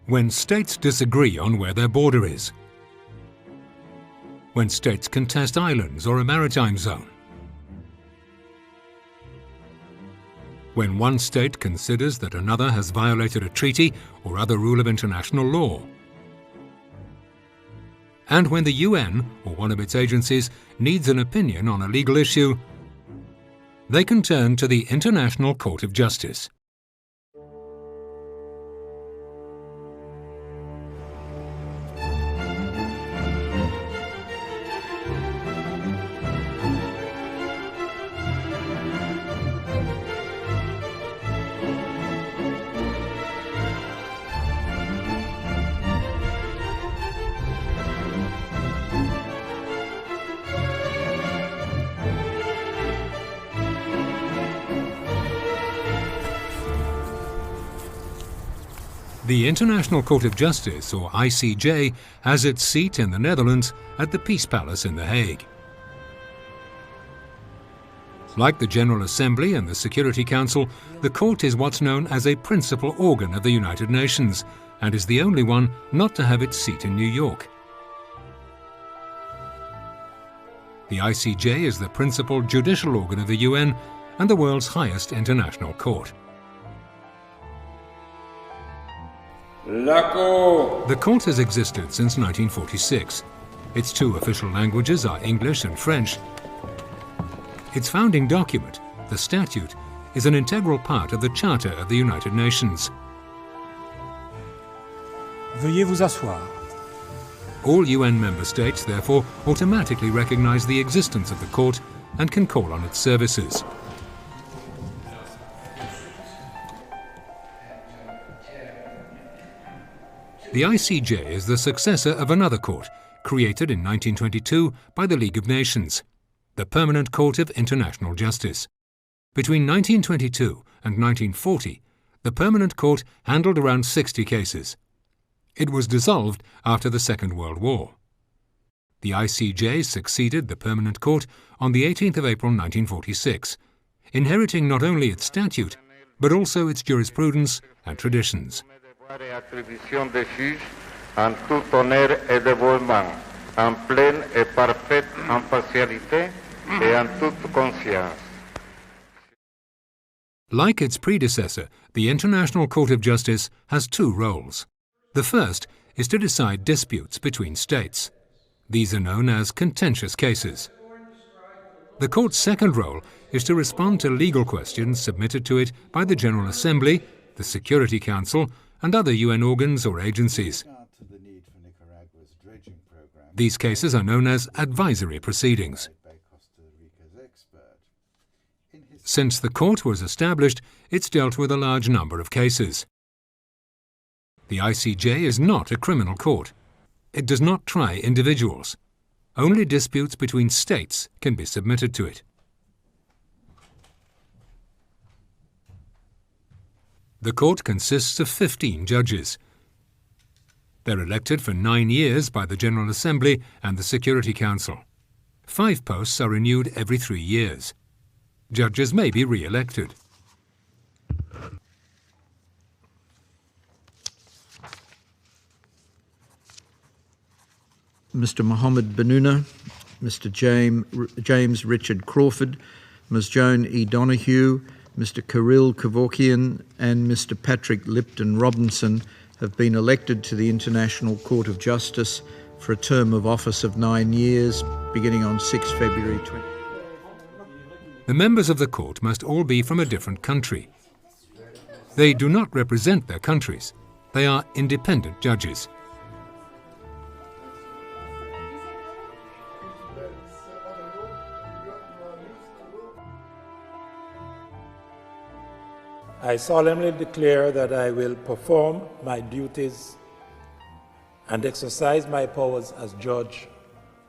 When states disagree on where their border is. When states contest islands or a maritime zone. When one state considers that another has violated a treaty or other rule of international law. And when the UN or one of its agencies needs an opinion on a legal issue, they can turn to the International Court of Justice. The International Court of Justice, or ICJ, has its seat in the Netherlands at the Peace Palace in The Hague. Like the General Assembly and the Security Council, the court is what's known as a principal organ of the United Nations and is the only one not to have its seat in New York. The ICJ is the principal judicial organ of the UN and the world's highest international court. The court has existed since 1946. Its two official languages are English and French. Its founding document, the Statute, is an integral part of the Charter of the United Nations. Veuillez vous asseoir. All UN member states, therefore, automatically recognize the existence of the court and can call on its services. The ICJ is the successor of another court, created in 1922 by the League of Nations, the Permanent Court of International Justice. Between 1922 and 1940, the Permanent Court handled around 60 cases. It was dissolved after the Second World War. The ICJ succeeded the Permanent Court on the 18th of April 1946, inheriting not only its statute, but also its jurisprudence and traditions. Attribution des juges en tout honneur et dévouement, en pleine et parfaite impartialité et en toute conscience. Like its predecessor, the International Court of Justice has two roles. The first is to decide disputes between states. These are known as contentious cases. The court's second role is to respond to legal questions submitted to it by the General Assembly, the Security Council, and other UN organs or agencies. These cases are known as advisory proceedings. Since the court was established, it's dealt with a large number of cases. The ICJ is not a criminal court. It does not try individuals. Only disputes between states can be submitted to it. The court consists of 15 judges. They're elected for 9 years by the General Assembly and the Security Council. 5 posts are renewed every 3 years. Judges may be re-elected. Mr. Mohammed Benuna, Mr. James Richard Crawford, Ms. Joan E. Donoghue, Mr. Kirill Kevorkian and Mr. Patrick Lipton Robinson have been elected to the International Court of Justice for a term of office of 9 years, beginning on 6 February 20. The members of the court must all be from a different country. They do not represent their countries. They are independent judges. I solemnly declare that I will perform my duties and exercise my powers as judge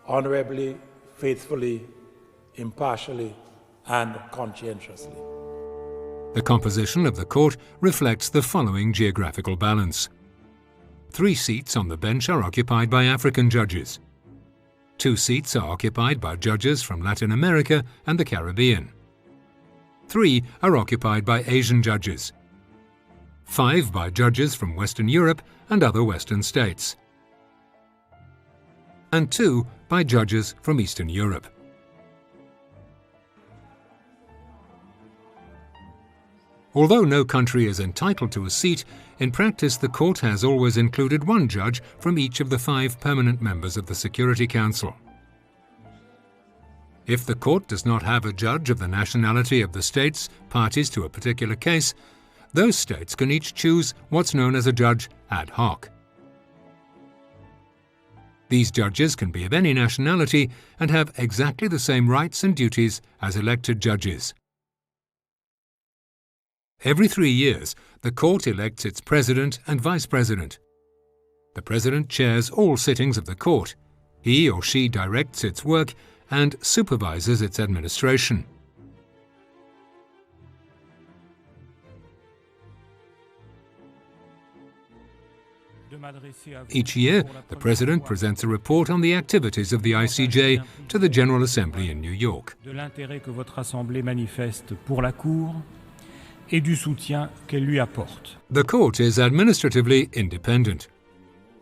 honorably, faithfully, impartially, and conscientiously. The composition of the court reflects the following geographical balance. 3 seats on the bench are occupied by African judges. 2 seats are occupied by judges from Latin America and the Caribbean. 3 are occupied by Asian judges. 5 by judges from Western Europe and other Western states, and 2 by judges from Eastern Europe. Although no country is entitled to a seat, in practice the court has always included one judge from each of the 5 permanent members of the Security Council. If the court does not have a judge of the nationality of the states parties to a particular case, those states can each choose what's known as a judge ad hoc. These judges can be of any nationality and have exactly the same rights and duties as elected judges. Every 3 years, the court elects its president and vice president. The president chairs all sittings of the court. He or she directs its work and supervises its administration. Each year, the President presents a report on the activities of the ICJ to the General Assembly in New York. De l'intérêt que votre Assemblée manifeste pour la Cour et du soutien qu'elle lui apporte. The Court is administratively independent.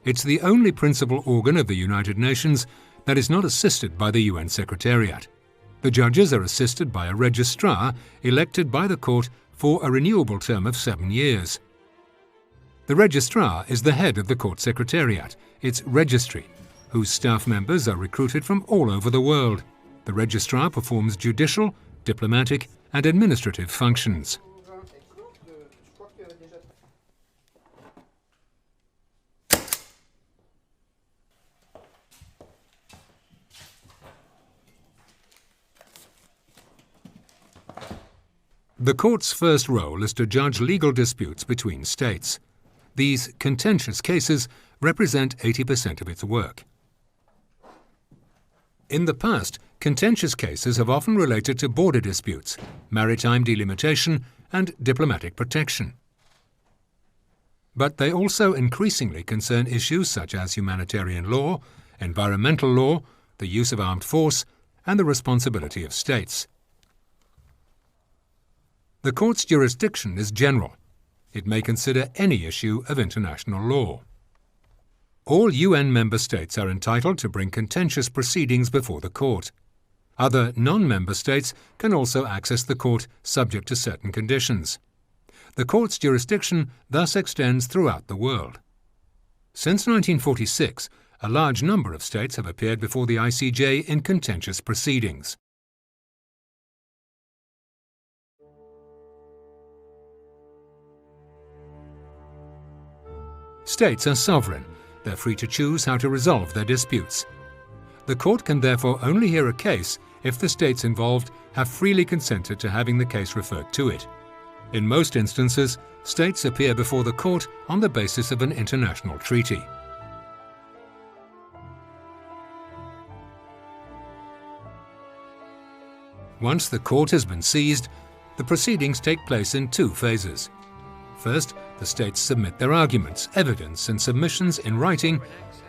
It's the only principal organ of the United Nations that is not assisted by the UN Secretariat. The judges are assisted by a registrar elected by the Court for a renewable term of 7 years. The registrar is the head of the Court Secretariat, its registry, whose staff members are recruited from all over the world. The registrar performs judicial, diplomatic, and administrative functions. The Court's first role is to judge legal disputes between states. These contentious cases represent 80% of its work. In the past, contentious cases have often related to border disputes, maritime delimitation, and diplomatic protection. But they also increasingly concern issues such as humanitarian law, environmental law, the use of armed force, and the responsibility of states. The Court's jurisdiction is general. It may consider any issue of international law. All UN member states are entitled to bring contentious proceedings before the Court. Other non-member states can also access the Court subject to certain conditions. The Court's jurisdiction thus extends throughout the world. Since 1946, a large number of states have appeared before the ICJ in contentious proceedings. States are sovereign. They're free to choose how to resolve their disputes. The Court can therefore only hear a case if the states involved have freely consented to having the case referred to it. In most instances, states appear before the Court on the basis of an international treaty. Once the Court has been seized, the proceedings take place in 2 phases. First, the states submit their arguments, evidence, and submissions in writing.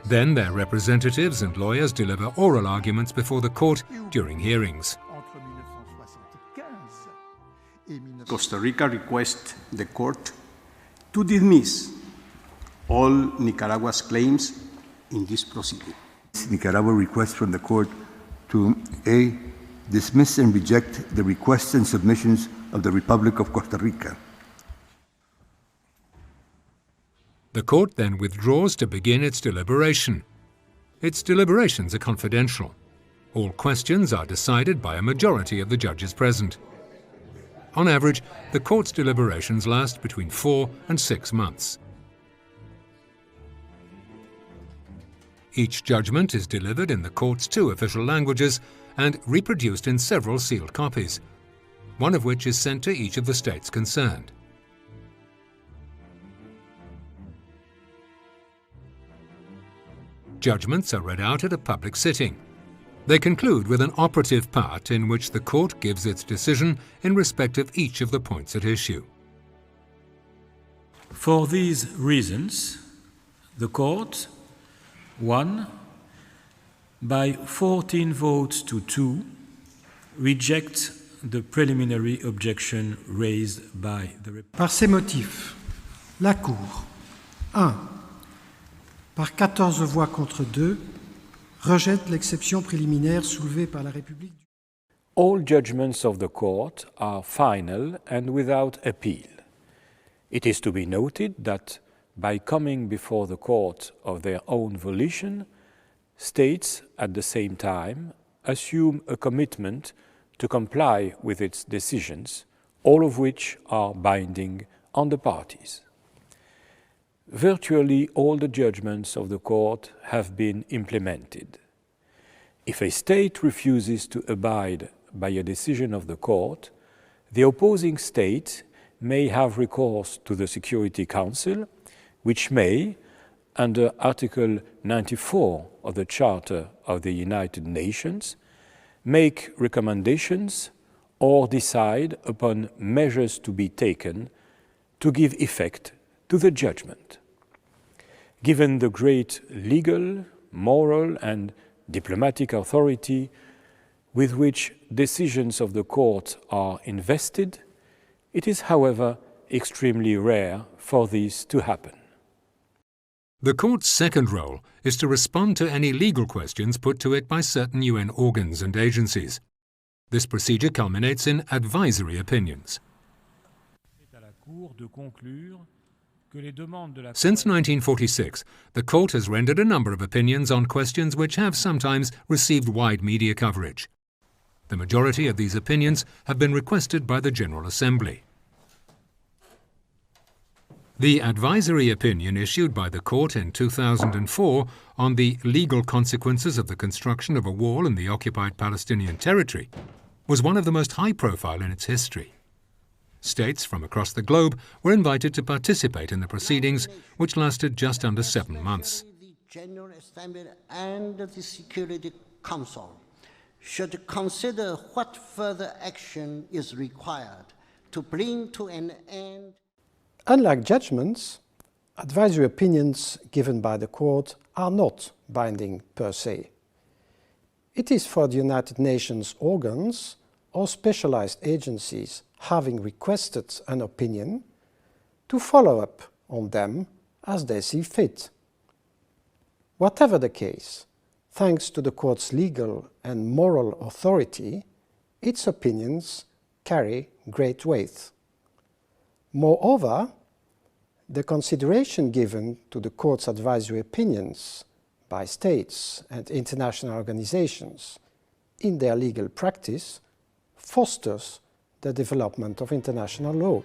Then their representatives and lawyers deliver oral arguments before the Court during hearings. Costa Rica requests the Court to dismiss all Nicaragua's claims in this proceeding. Nicaragua requests from the Court to A. dismiss and reject the requests and submissions of the Republic of Costa Rica. The Court then withdraws to begin its deliberation. Its deliberations are confidential. All questions are decided by a majority of the judges present. On average, the Court's deliberations last between 4 and 6 months. Each judgment is delivered in the Court's 2 official languages and reproduced in several sealed copies, one of which is sent to each of the states concerned. Judgments are read out at a public sitting. They conclude with an operative part in which the Court gives its decision in respect of each of the points at issue. For these reasons, the Court, 1, by 14 votes to 2, rejects the preliminary objection raised by the Par ces motifs, La Cour, 1. Par 14 voix contre 2, rejette l'exception préliminaire soulevée par la République. All judgments of the court are final and without appeal. It is to be noted that by coming before the court of their own volition, states at the same time assume a commitment to comply with its decisions, all of which are binding on the parties. Virtually all the judgments of the court have been implemented. If a state refuses to abide by a decision of the court, the opposing state may have recourse to the Security Council, which may, under Article 94 of the Charter of the United Nations, make recommendations or decide upon measures to be taken to give effect to the judgment. Given the great legal, moral, and diplomatic authority with which decisions of the court are invested, it is, however, extremely rare for this to happen. The Court's second role is to respond to any legal questions put to it by certain UN organs and agencies. This procedure culminates in advisory opinions. Since 1946, the Court has rendered a number of opinions on questions which have sometimes received wide media coverage. The majority of these opinions have been requested by the General Assembly. The advisory opinion issued by the Court in 2004 on the legal consequences of the construction of a wall in the occupied Palestinian territory was one of the most high-profile in its history. States from across the globe were invited to participate in the proceedings, which lasted just under 7 months. The General Assembly and the Security Council should consider what further action is required to bring to an end. Unlike judgments, advisory opinions given by the Court are not binding per se. It is for the United Nations organs or specialized agencies having requested an opinion to follow up on them as they see fit. Whatever the case, thanks to the Court's legal and moral authority, its opinions carry great weight. Moreover, the consideration given to the Court's advisory opinions by states and international organizations in their legal practice fosters the development of international law.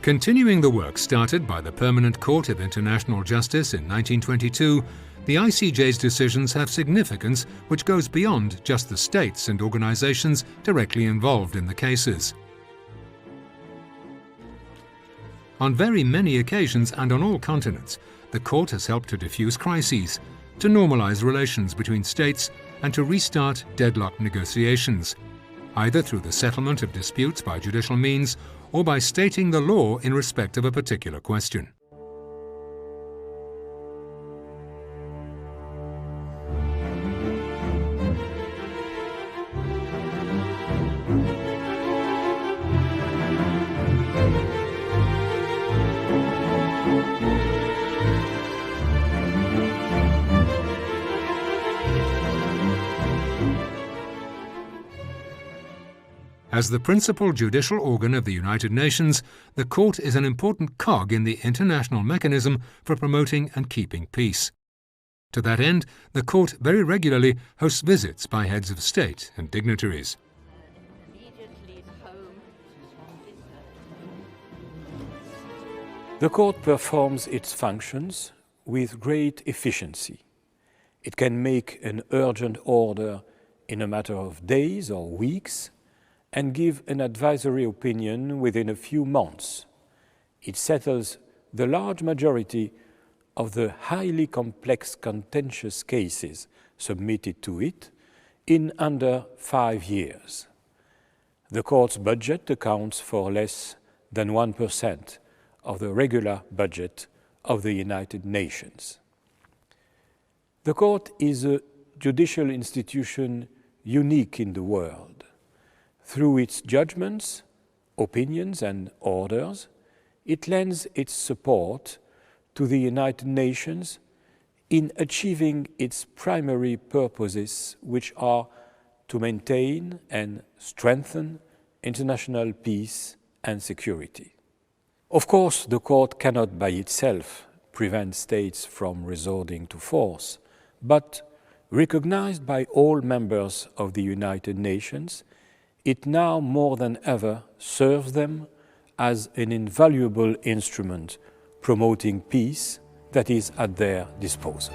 Continuing the work started by the Permanent Court of International Justice in 1922, the ICJ's decisions have significance which goes beyond just the states and organizations directly involved in the cases. On very many occasions and on all continents, the Court has helped to diffuse crises, to normalize relations between states, and to restart deadlocked negotiations, either through the settlement of disputes by judicial means or by stating the law in respect of a particular question. As the principal judicial organ of the United Nations, the Court is an important cog in the international mechanism for promoting and keeping peace. To that end, the Court very regularly hosts visits by heads of state and dignitaries. The Court performs its functions with great efficiency. It can make an urgent order in a matter of days or weeks and give an advisory opinion within a few months. It settles the large majority of the highly complex contentious cases submitted to it in under 5 years. The Court's budget accounts for less than 1% of the regular budget of the United Nations. The Court is a judicial institution unique in the world. Through its judgments, opinions and orders, it lends its support to the United Nations in achieving its primary purposes, which are to maintain and strengthen international peace and security. Of course, the Court cannot by itself prevent states from resorting to force, but recognized by all members of the United Nations, it now more than ever serves them as an invaluable instrument promoting peace that is at their disposal.